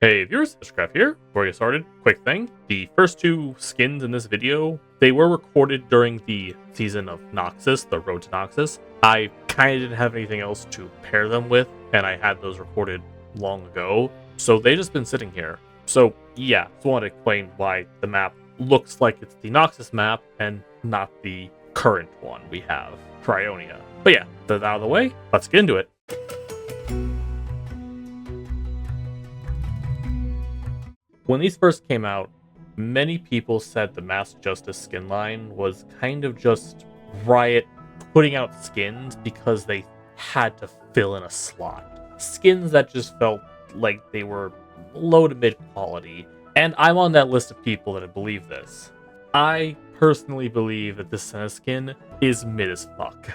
Hey viewers, Hexcraft here. Before we get started, quick thing. The first two skins in this video, they were recorded during the season of Noxus, the Road to Noxus. I kind of didn't have anything else to pair them with, and I had those recorded long ago, so they just been sitting here. So yeah, just want to explain why the map looks like it's the Noxus map and not the current one we have, Cryonia. But yeah, that's out of the way, let's get into it. When these first came out, many people said the Mass Justice skin line was kind of just Riot putting out skins because they had to fill in a slot. Skins that just felt like they were low to mid quality, and I'm on that list of people that believe this. I personally believe that this Senna skin is mid as fuck.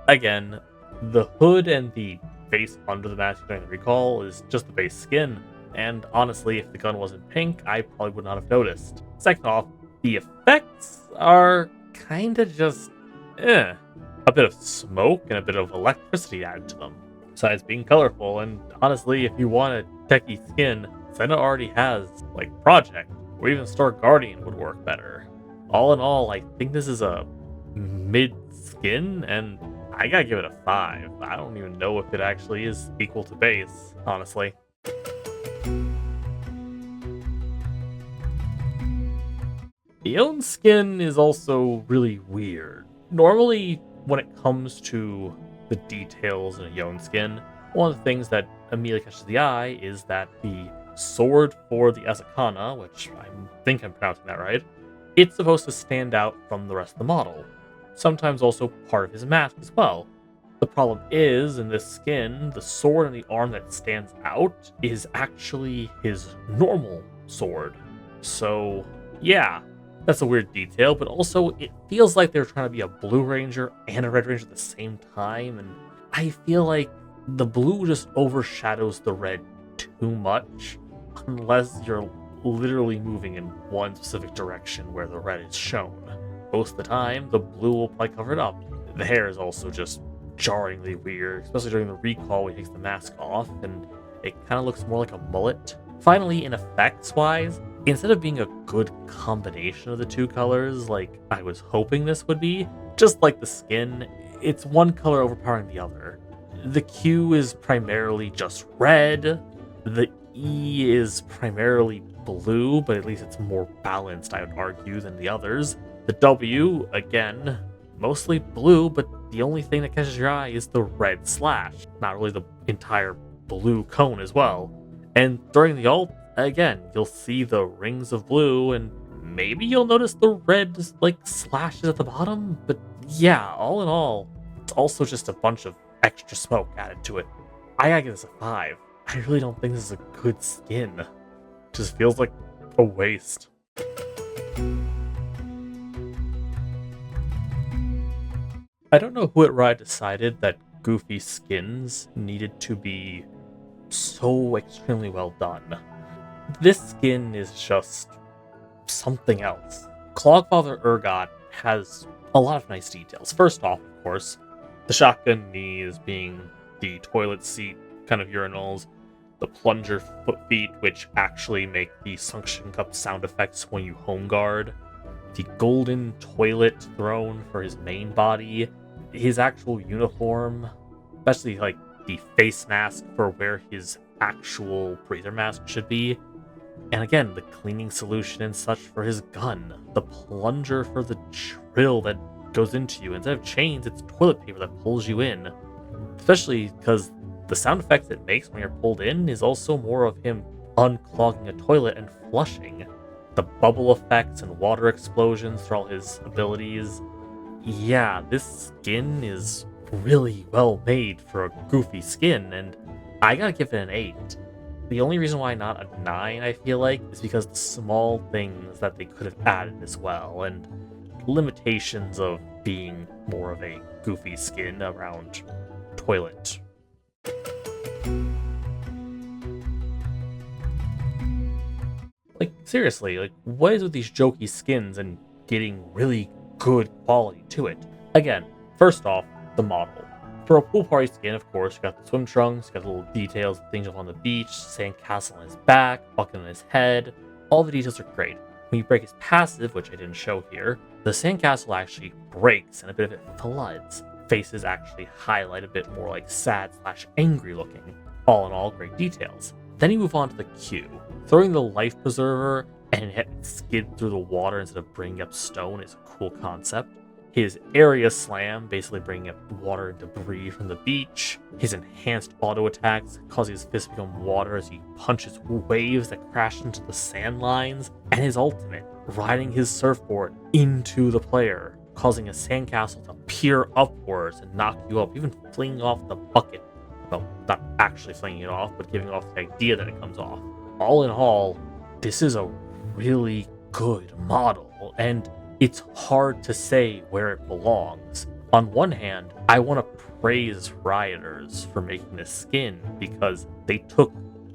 Again, the hood and the face under the mask during the recall is just the base skin. And honestly, if the gun wasn't pink, I probably would not have noticed. Second off, the effects are kinda just A bit of smoke and a bit of electricity added to them. Besides being colorful, and honestly, if you want a techie skin, Senna already has, like, Project, or even Star Guardian would work better. All in all, I think this is a mid skin, and I gotta give it a 5. I don't even know if it actually is equal to base, honestly. The Yone skin is also really weird. Normally, when it comes to the details in a Yone skin, one of the things that immediately catches the eye is that the sword for the Asakana, which I think I'm pronouncing that right, it's supposed to stand out from the rest of the model. Sometimes also part of his mask as well. The problem is, in this skin, the sword and the arm that stands out is actually his normal sword. So, yeah. That's a weird detail, but also it feels like they're trying to be a Blue Ranger and a Red Ranger at the same time, and I feel like the blue just overshadows the red too much, unless you're literally moving in one specific direction where the red is shown. Most of the time, the blue will probably cover it up. The hair is also just jarringly weird, especially during the recall when he takes the mask off, and it kind of looks more like a mullet. Finally, in effects-wise, instead of being a good combination of the two colors like I was hoping this would be, just like the skin, it's one color overpowering the other. The Q is primarily just red, the E is primarily blue, but at least it's more balanced, I would argue, than the others. The W, again, mostly blue, but the only thing that catches your eye is the red slash, not really the entire blue cone as well. And during the ult, again, you'll see the rings of blue, and maybe you'll notice the red, like, slashes at the bottom, but yeah, all in all, it's also just a bunch of extra smoke added to it. I gotta give this a 5. I really don't think this is a good skin. It just feels like a waste. I don't know who at Riot decided that goofy skins needed to be so extremely well done. This skin is just something else. Clogfather Urgot has a lot of nice details. First off, of course, the shotgun knees being the toilet seat kind of urinals, the plunger feet, which actually make the suction cup sound effects when you home guard, the golden toilet throne for his main body, his actual uniform, especially like the face mask for where his actual breather mask should be, and again, the cleaning solution and such for his gun, the plunger for the drill that goes into you. Instead of chains, it's toilet paper that pulls you in, especially because the sound effects it makes when you're pulled in is also more of him unclogging a toilet and flushing. The bubble effects and water explosions for all his abilities. Yeah, this skin is really well made for a goofy skin, and I gotta give it an 8. The only reason why not a 9, I feel like, is because the small things that they could have added as well, and limitations of being more of a goofy skin around toilet. Like, seriously, like, what is with these jokey skins and getting really good quality to it? Again, first off, the model. For a pool party skin, of course, you got the swim trunks, you got the little details, things up on the beach, sandcastle on his back, bucket on his head. All the details are great. When you break his passive, which I didn't show here, the sandcastle actually breaks and a bit of it floods. Faces actually highlight a bit more like sad/angry looking. All in all, great details. Then you move on to the Q. Throwing the life preserver and it skid through the water instead of bringing up stone is a cool concept. His area slam, basically bringing up water and debris from the beach. His enhanced auto attacks, causing his fist to become water as he punches waves that crash into the sand lines. And his ultimate, riding his surfboard into the player, causing a sandcastle to peer upwards and knock you up, even flinging off the bucket. Well, not actually flinging it off, but giving off the idea that it comes off. All in all, this is a really good model, and it's hard to say where it belongs. On one hand, I want to praise Rioters for making this skin because they took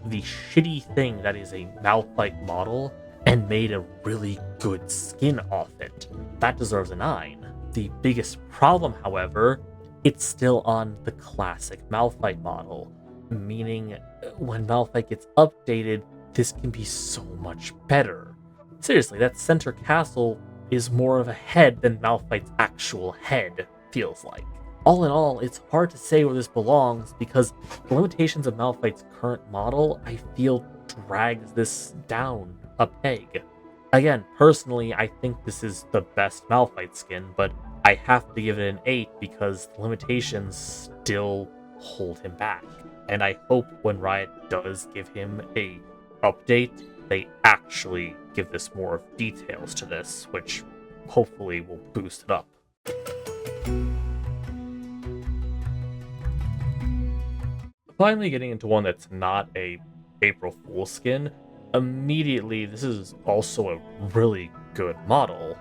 the shitty thing that is a Malphite model and made a really good skin off it. That deserves a 9. The biggest problem, however, it's still on the classic Malphite model, meaning when Malphite gets updated, this can be so much better. Seriously, that center castle is more of a head than Malphite's actual head feels like. All in all, it's hard to say where this belongs because the limitations of Malphite's current model, I feel, drags this down a peg. Again, personally, I think this is the best Malphite skin, but I have to give it an 8 because the limitations still hold him back. And I hope when Riot does give him a update, they actually give this more of details to this, which hopefully will boost it up. Finally getting into one that's not a April Fool's skin, immediately this is also a really good model.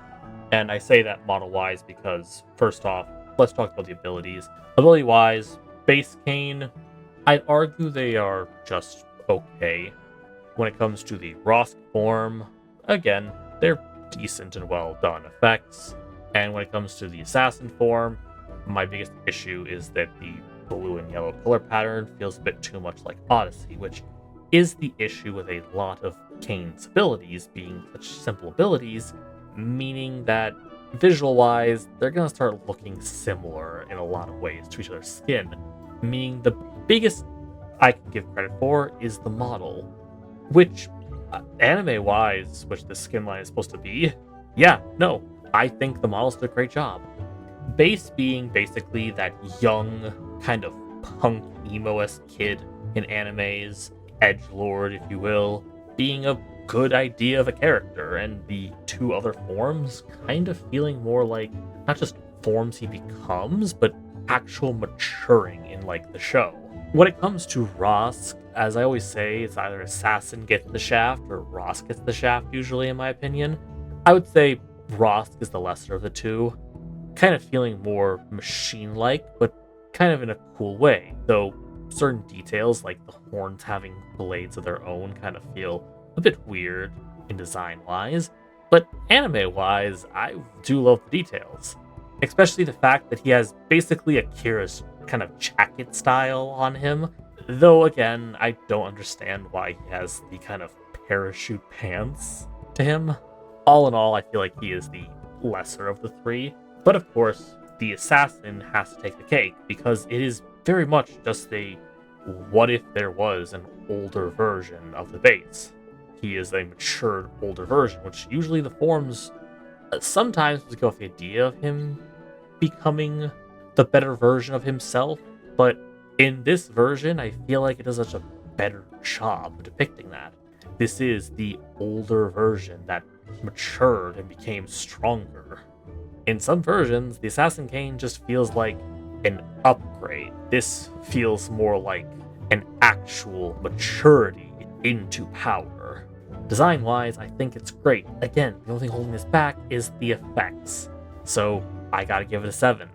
And I say that model-wise because, first off, let's talk about the abilities. Ability-wise, base Kayn, I'd argue they are just okay. When it comes to the Rosk form, again, they're decent and well done effects. And when it comes to the Assassin form, my biggest issue is that the blue and yellow color pattern feels a bit too much like Odyssey, which is the issue with a lot of Kayn's abilities being such simple abilities, meaning that visual-wise, they're going to start looking similar in a lot of ways to each other's skin, meaning the biggest I can give credit for is the model. Which, anime-wise, which the skin line is supposed to be, yeah, no, I think the models did a great job. Base being basically that young, kind of punk, emo-esque kid in animes, edgelord, if you will, being a good idea of a character, and the two other forms kind of feeling more like, not just forms he becomes, but actual maturing in, like, the show. When it comes to Rosk, as I always say, it's either Assassin gets the shaft or Rosk gets the shaft, usually, in my opinion. I would say Rosk is the lesser of the two, kind of feeling more machine-like, but kind of in a cool way, though certain details, like the horns having blades of their own, kind of feel a bit weird in design-wise, but anime-wise, I do love the details. Especially the fact that he has basically Akira's kind of jacket style on him, though again, I don't understand why he has the kind of parachute pants to him. All in all, I feel like he is the lesser of the three, but of course, the Assassin has to take the cake, because it is very much just a what if there was an older version of the base. He is a matured older version, which usually the forms sometimes go off the idea of him becoming the better version of himself, but in this version, I feel like it does such a better job of depicting that. This is the older version that matured and became stronger. In some versions, the Assassin Kayn just feels like an upgrade. This feels more like an actual maturity into power. Design-wise, I think it's great. Again, the only thing holding this back is the effects. So, I gotta give it a 7.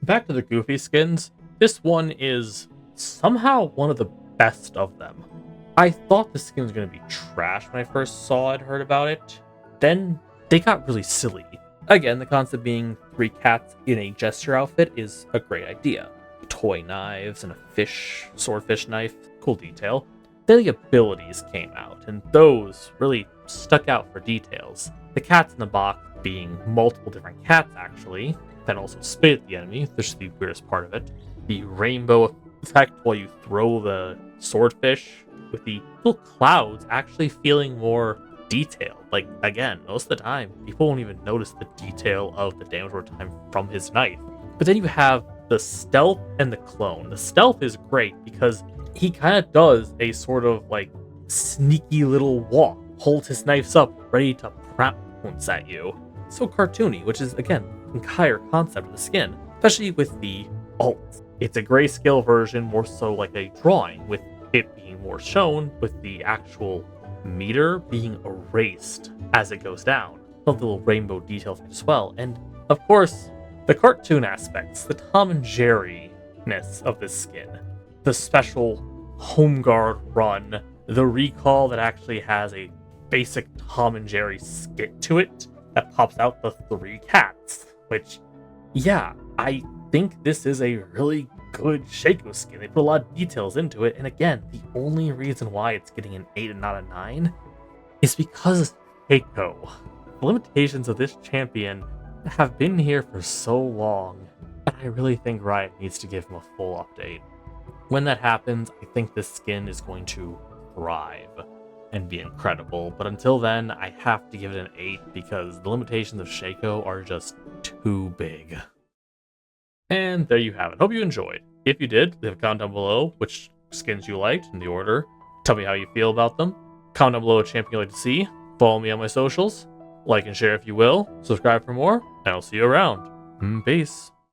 Back to the Goofy skins, this one is somehow one of the best of them. I thought the skin was going to be trash when I first saw it, heard about it. Then they got really silly. Again, the concept being 3 cats in a gesture outfit is a great idea. Toy knives and a swordfish knife, cool detail. Then the abilities came out, and those really stuck out for details. The cats in the box being multiple different cats, actually, that also spit at the enemy. This is the weirdest part of it. The rainbow effect while you throw the swordfish, with the little clouds actually feeling more detailed. Like, again, most of the time, people won't even notice the detail of the damage over time from his knife. But then you have the stealth and the clone. The stealth is great because he kind of does a sort of like sneaky little walk, holds his knives up, ready to pounce at you. So cartoony, which is, again, the entire concept of the skin, especially with the alt. It's a grayscale version, more so like a drawing, with it being more shown, with the actual meter being erased as it goes down. Love the little rainbow details as well. And of course, the cartoon aspects, the Tom and Jerry-ness of this skin, the special home guard run, the recall that actually has a basic Tom and Jerry skit to it that pops out the 3 cats, which, yeah, I think this is a really good Shaco skin. They put a lot of details into it, and again, the only reason why it's getting an 8 and not a 9 is because Shaco. The limitations of this champion have been here for so long, but I really think Riot needs to give him a full update. When that happens, I think this skin is going to thrive and be incredible, but until then, I have to give it an 8 because the limitations of Shaco are just too big. And there you have it. Hope you enjoyed. If you did, leave a comment down below which skins you liked in the order. Tell me how you feel about them. Comment down below a champion you'd like to see. Follow me on my socials. Like and share if you will. Subscribe for more, and I'll see you around. Peace.